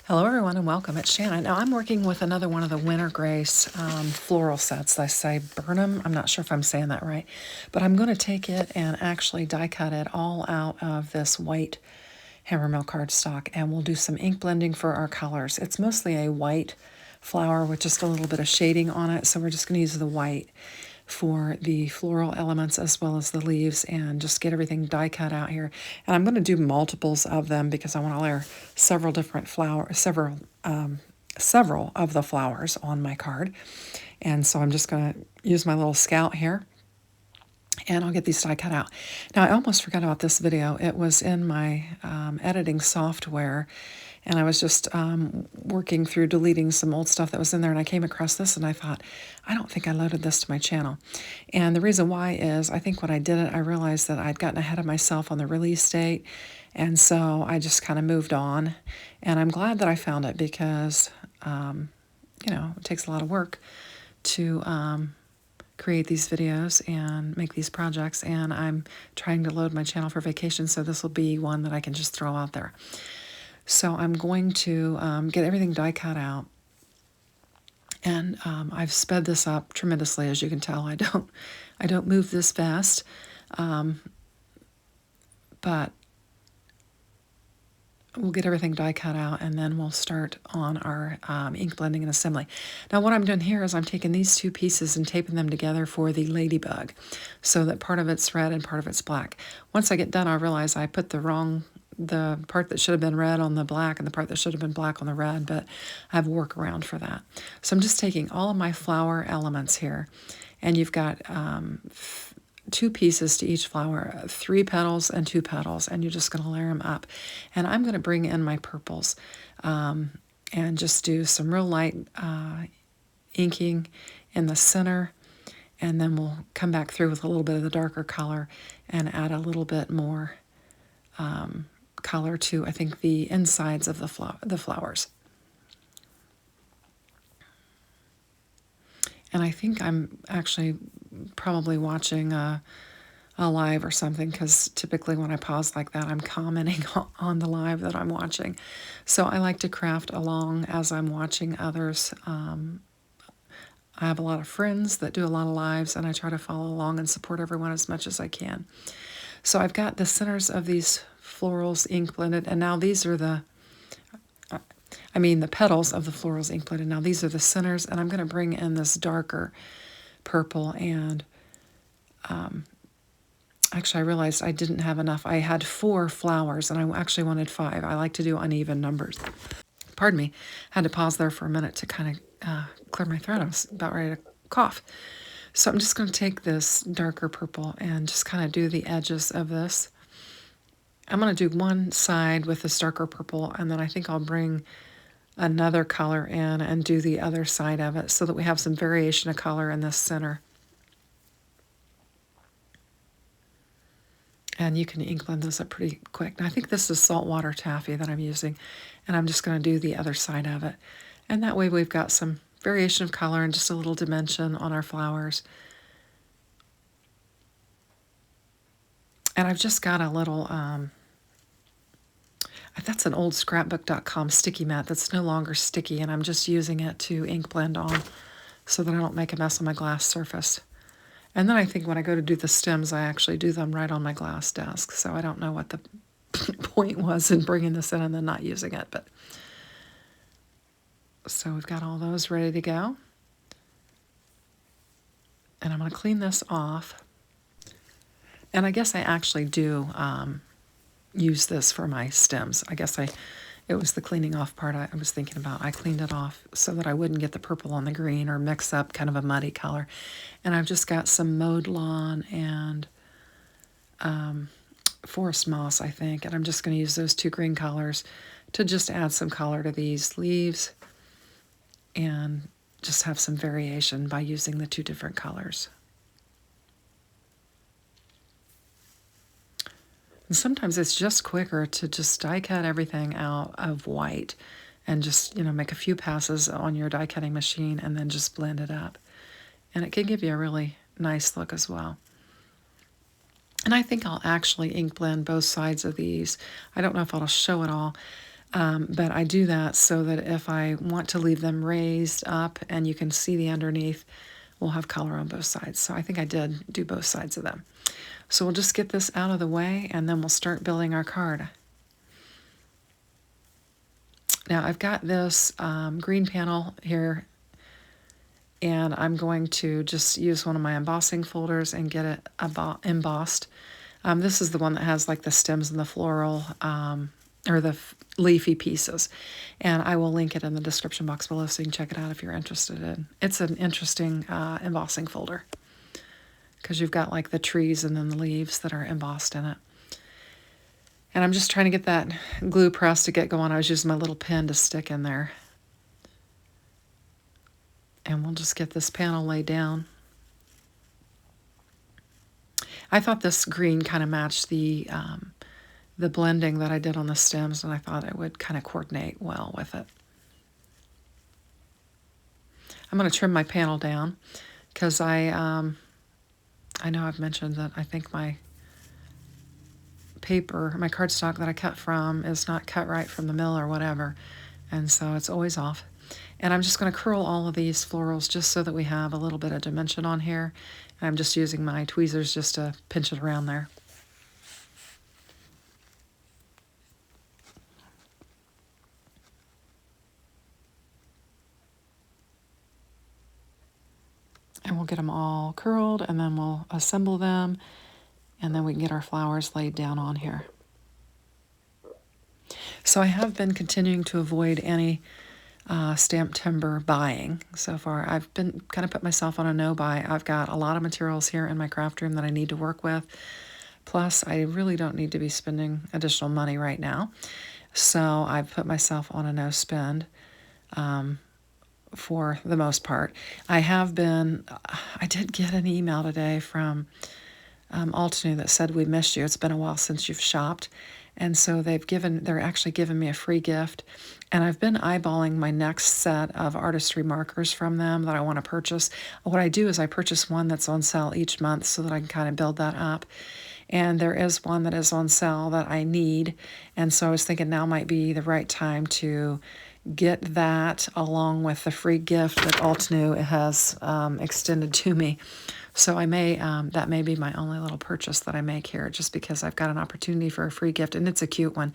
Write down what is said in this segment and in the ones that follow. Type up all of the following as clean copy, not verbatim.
Hello everyone and welcome. It's Shanna. Now I'm working with another one of the Winters Grace floral sets. I say Burnham. I'm not sure if I'm saying that right. But I'm going to take it and actually die cut it all out of this white hammermill cardstock, and we'll do some ink blending for our colors. It's mostly a white flower with just a little bit of shading on it, so we're just going to use the white for the floral elements as well as the leaves and just get everything die cut out here. And I'm going to do multiples of them because I want to layer several different several of the flowers on my card. And so I'm just going to use my little scout here and I'll get these die cut out. Now I almost forgot about this video. It was in my editing software, and I was just working through deleting some old stuff that was in there, and I came across this and I thought, I don't think I loaded this to my channel. And the reason why is I think when I did it, I realized that I'd gotten ahead of myself on the release date, and so I just kind of moved on. And I'm glad that I found it because, it takes a lot of work to create these videos and make these projects, and I'm trying to load my channel for vacation, so this will be one that I can just throw out there. So I'm going to get everything die cut out, and I've sped this up tremendously. As you can tell, I don't move this fast, but we'll get everything die cut out, and then we'll start on our ink blending and assembly. Now what I'm doing here is I'm taking these two pieces and taping them together for the ladybug, so that part of it's red and part of it's black. Once I get done, I realize I put the part that should have been red on the black and the part that should have been black on the red, but I have a workaround for that. So I'm just taking all of my flower elements here, and you've got two pieces to each flower, 3 petals and 2 petals, and you're just going to layer them up. And I'm going to bring in my purples and just do some real light inking in the center, and then we'll come back through with a little bit of the darker color and add a little bit more color to, I think, the insides of the flowers. And I think I'm actually probably watching a live or something, because typically when I pause like that, I'm commenting on the live that I'm watching. So I like to craft along as I'm watching others. I have a lot of friends that do a lot of lives, and I try to follow along and support everyone as much as I can. So I've got the centers of these florals ink blended, and now these are the petals of the florals ink blended. Now these are the centers, and I'm going to bring in this darker purple, and actually I realized I didn't have enough. I had 4 flowers, and I actually wanted 5. I like to do uneven numbers. Pardon me. Had to pause there for a minute to kind of clear my throat. I was about ready to cough. So I'm just going to take this darker purple and just kind of do the edges of this. I'm going to do one side with this darker purple, and then I think I'll bring another color in and do the other side of it so that we have some variation of color in this center. And you can ink blend this up pretty quick. Now I think this is saltwater taffy that I'm using, and I'm just going to do the other side of it. And that way we've got some variation of color and just a little dimension on our flowers. And I've just got a little, that's an old scrapbook.com sticky mat that's no longer sticky, and I'm just using it to ink blend on so that I don't make a mess on my glass surface. And then I think when I go to do the stems, I actually do them right on my glass desk, so I don't know what the point was in bringing this in and then not using it. But so we've got all those ready to go. And I'm going to clean this off. And I guess I actually do use this for my stems. I guess it was the cleaning off part I was thinking about. I cleaned it off so that I wouldn't get the purple on the green or mix up kind of a muddy color. And I've just got some mowed lawn and forest moss, I think. And I'm just going to use those 2 green colors to just add some color to these leaves and just have some variation by using the 2 different colors. And sometimes it's just quicker to just die cut everything out of white and just, make a few passes on your die cutting machine and then just blend it up. And it can give you a really nice look as well. And I think I'll actually ink blend both sides of these. I don't know if I'll show it all. But I do that so that if I want to leave them raised up and you can see the underneath, we'll have color on both sides. So I think I did do both sides of them. So we'll just get this out of the way and then we'll start building our card. Now I've got this green panel here, and I'm going to just use one of my embossing folders and get it embossed. This is the one that has like the stems and the floral, or the leafy pieces. And I will link it in the description box below so you can check it out if you're interested in. It's an interesting embossing folder because you've got like the trees and then the leaves that are embossed in it. And I'm just trying to get that glue press to get going. I was using my little pen to stick in there. And we'll just get this panel laid down. I thought this green kind of matched the blending that I did on the stems, and I thought it would kind of coordinate well with it. I'm going to trim my panel down because I know I've mentioned that I think my paper, my cardstock that I cut from is not cut right from the mill or whatever, and so it's always off. And I'm just going to curl all of these florals just so that we have a little bit of dimension on here. And I'm just using my tweezers just to pinch it around there. And we'll get them all curled and then we'll assemble them and then we can get our flowers laid down on here. So I have been continuing to avoid any stamp timber buying so far. I've been kind of put myself on a no buy. I've got a lot of materials here in my craft room that I need to work with. Plus, I really don't need to be spending additional money right now. So I've put myself on a no spend for the most part. I did get an email today from Altenew that said, "We missed you. It's been a while since you've shopped." And so they're actually giving me a free gift. And I've been eyeballing my next set of artistry markers from them that I want to purchase. What I do is I purchase one that's on sale each month so that I can kind of build that up. And there is one that is on sale that I need. And so I was thinking now might be the right time to get that along with the free gift that Altenew has extended to me. So I may, that may be my only little purchase that I make here, just because I've got an opportunity for a free gift, and it's a cute one.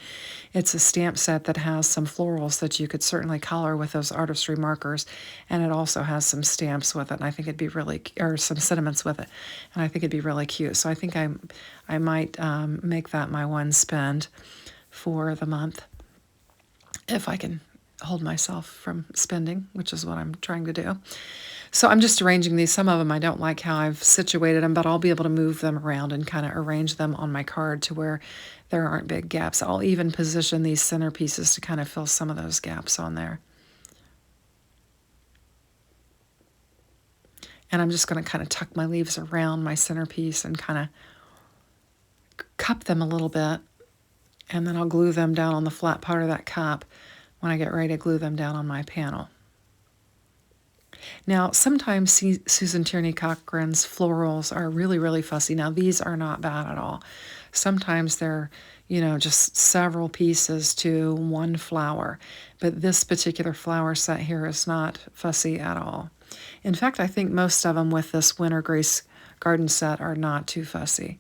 It's a stamp set that has some florals that you could certainly color with those artistry markers, and it also has some stamps with it, and I think it'd be really, or some sentiments with it, and I think it'd be really cute. So I think I might make that my one spend for the month, if I can hold myself from spending, which is what I'm trying to do. So I'm just arranging these. Some of them I don't like how I've situated them, but I'll be able to move them around and kind of arrange them on my card to where there aren't big gaps. I'll even position these centerpieces to kind of fill some of those gaps on there. And I'm just going to kind of tuck my leaves around my centerpiece and kind of cup them a little bit. And then I'll glue them down on the flat part of that cup when I get ready to glue them down on my panel. Now, sometimes Susan Tierney Cochran's florals are really, really fussy. Now, these are not bad at all. Sometimes they're, just several pieces to one flower. But this particular flower set here is not fussy at all. In fact, I think most of them with this Winters Grace Gardent set are not too fussy.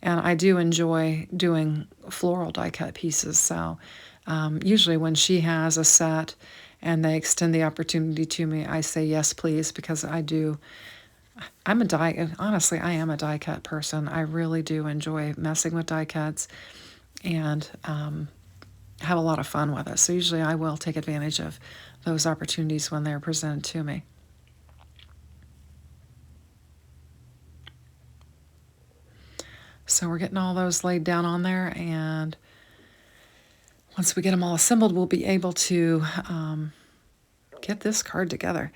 And I do enjoy doing floral die cut pieces. So usually when she has a set and they extend the opportunity to me, I say yes, please, because honestly, I am a die cut person. I really do enjoy messing with die cuts and have a lot of fun with it. So usually I will take advantage of those opportunities when they're presented to me. So we're getting all those laid down on there, and once we get them all assembled, we'll be able to get this card together.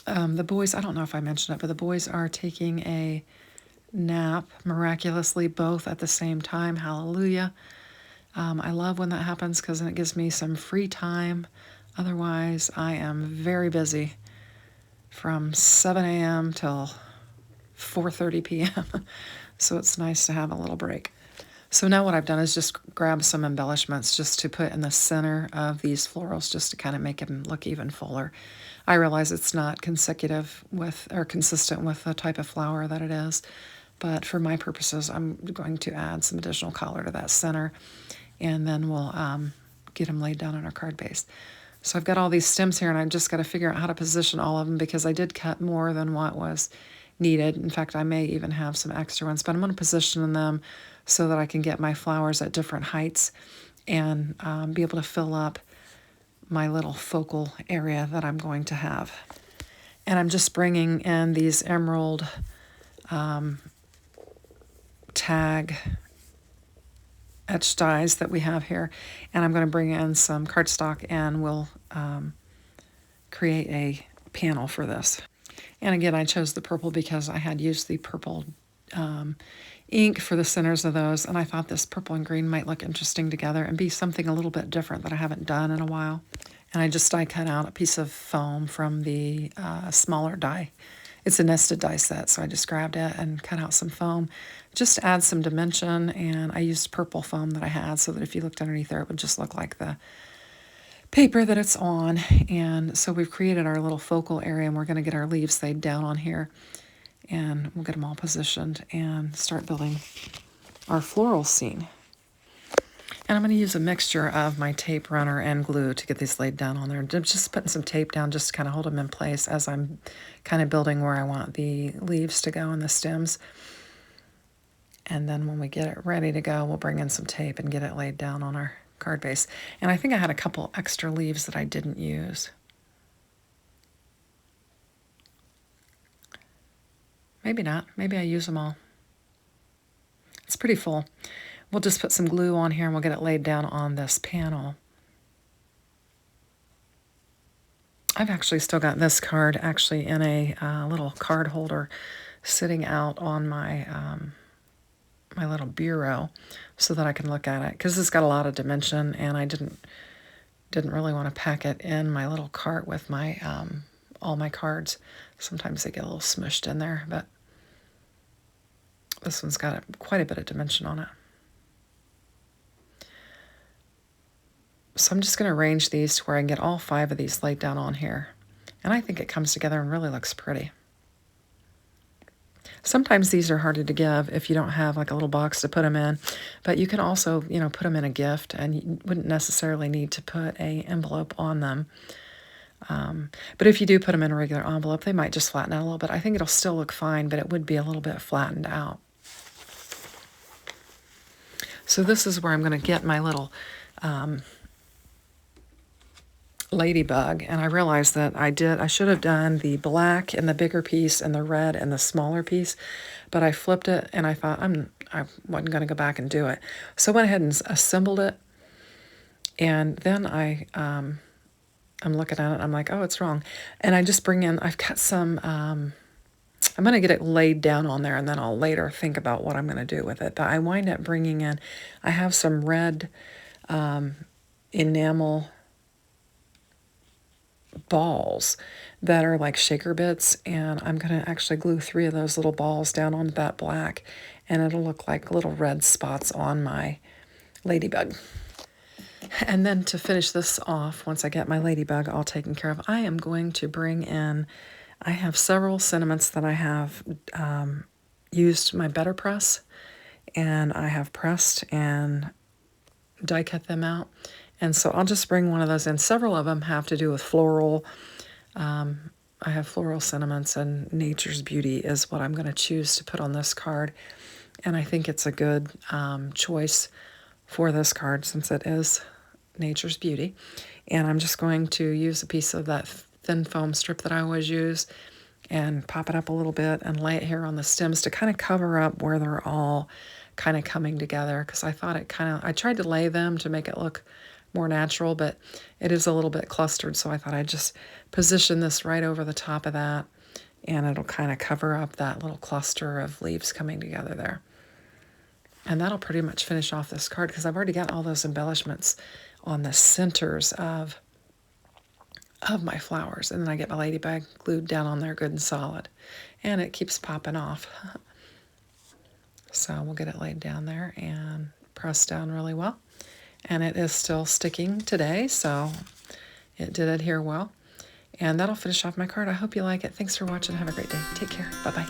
The boys, I don't know if I mentioned it, but the boys are taking a nap, miraculously, both at the same time. Hallelujah. I love when that happens because then it gives me some free time. Otherwise, I am very busy from 7 a.m. till 4:30 p.m. So it's nice to have a little break. So now what I've done is just grab some embellishments just to put in the center of these florals, just to kind of make them look even fuller. I realize it's not consecutive with or consistent with the type of flower that it is, but for my purposes, I'm going to add some additional color to that center, and then we'll get them laid down on our card base. So I've got all these stems here, and I've just got to figure out how to position all of them because I did cut more than what was needed. In fact, I may even have some extra ones, but I'm going to position them so that I can get my flowers at different heights and be able to fill up my little focal area that I'm going to have. And I'm just bringing in these emerald tag etched dies that we have here, and I'm going to bring in some cardstock, and we'll create a panel for this. And again, I chose the purple because I had used the purple ink for the centers of those, and I thought this purple and green might look interesting together and be something a little bit different that I haven't done in a while. And I just die cut out a piece of foam from the smaller die. It's a nested die set, so I just grabbed it and cut out some foam just to add some dimension, and I used purple foam that I had so that if you looked underneath there, it would just look like the paper that it's on. And so we've created our little focal area, and we're going to get our leaves laid down on here, and we'll get them all positioned and start building our floral scene. And I'm going to use a mixture of my tape runner and glue to get these laid down on there. Just putting some tape down just to kind of hold them in place as I'm kind of building where I want the leaves to go and the stems. And then when we get it ready to go, we'll bring in some tape and get it laid down on our card base. And I think I had a couple extra leaves that I didn't use. Maybe not. Maybe I use them all. It's pretty full. We'll just put some glue on here and we'll get it laid down on this panel. I've actually still got this card actually in a little card holder sitting out on my my little bureau so that I can look at it, because it's got a lot of dimension, and I didn't really want to pack it in my little cart with my all my cards. Sometimes they get a little smushed in there, but this one's got quite a bit of dimension on it. So I'm just going to arrange these to where I can get all 5 of these laid down on here. And I think it comes together and really looks pretty. Sometimes these are harder to give if you don't have like a little box to put them in. But you can also, put them in a gift, and you wouldn't necessarily need to put an envelope on them. But if you do put them in a regular envelope, they might just flatten out a little bit. I think it'll still look fine, but it would be a little bit flattened out. So this is where I'm going to get my little ladybug, and I realized that I should have done the black in the bigger piece and the red in the smaller piece, but I flipped it and I thought I wasn't going to go back and do it. So I went ahead and assembled it, and then I'm looking at it and I'm like, oh, it's wrong. And I just I've got some, I'm going to get it laid down on there, and then I'll later think about what I'm going to do with it. But I wind up bringing in, I have some red enamel balls that are like shaker bits, and I'm going to actually glue 3 of those little balls down on that black, and it'll look like little red spots on my ladybug. And then to finish this off, once I get my ladybug all taken care of, I am going to bring in, I have several sentiments that I have used my Better Press, and I have pressed and die cut them out. And so I'll just bring one of those in. Several of them have to do with floral. I have floral sentiments, and Nature's Beauty is what I'm going to choose to put on this card. And I think it's a good choice for this card since it is Nature's Beauty. And I'm just going to use a piece of that thin foam strip that I always use and pop it up a little bit and lay it here on the stems to kind of cover up where they're all kind of coming together, because I thought I tried to lay them to make it look more natural, but it is a little bit clustered, so I thought I'd just position this right over the top of that, and it'll kind of cover up that little cluster of leaves coming together there. And that'll pretty much finish off this card, because I've already got all those embellishments on the centers of my flowers, and then I get my ladybug glued down on there good and solid, and it keeps popping off. So we'll get it laid down there and pressed down really well. And it is still sticking today, so it did adhere well. And that'll finish off my card. I hope you like it. Thanks for watching. Have a great day. Take care. Bye-bye.